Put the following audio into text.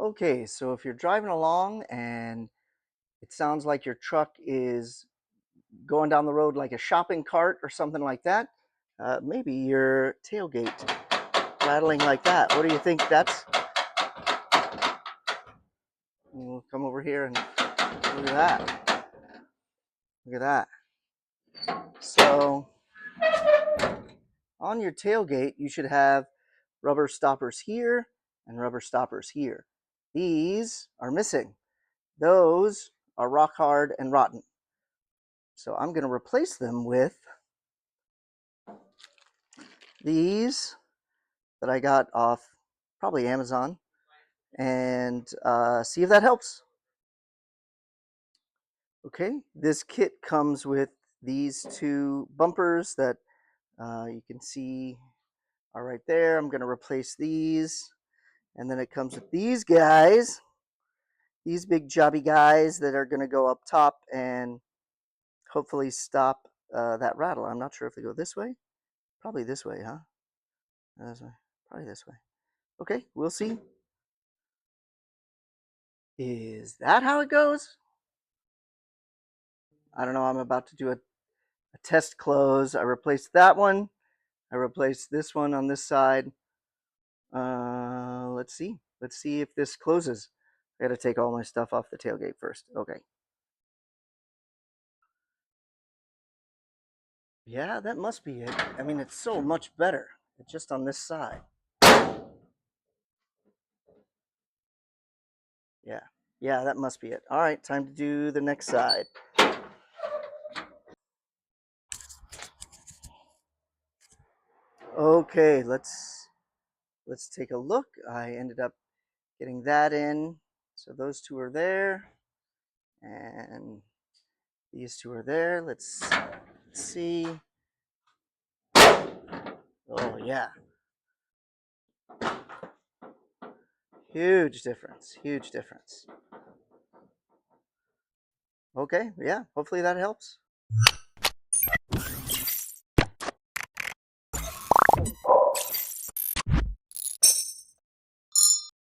Okay, so if you're driving along and it sounds like your truck is going down the road like a shopping cart or something like that, maybe your tailgate rattling like that. What do you think that's? We'll come over here and look at that. Look at that. So on your tailgate, you should have rubber stoppers here and rubber stoppers here. These are missing. Those are rock hard and rotten. So I'm going to replace them with these that I got off probably Amazon and see if that helps. Okay, this kit comes with these two bumpers that you can see are right there. I'm going to replace these. And then it comes with these guys, these big jobby guys that are going to go up top and hopefully stop that rattle. I'm not sure if they go this way. Probably this way, huh? This way. Probably this way. Okay, we'll see. Is that how it goes? I don't know. I'm about to do a test close. I replaced that one. I replaced this one on this side. Let's see. Let's see if this closes. I got to take all my stuff off the tailgate first. Okay. Yeah, that must be it. I mean, it's so much better. It's just on this side. Yeah. Yeah, that must be it. All right, time to do the next side. Okay, let's take a look. I ended up getting that in. So those two are there. And these two are there. Let's see. Oh, yeah. Huge difference. Huge difference. Okay, yeah, hopefully that helps.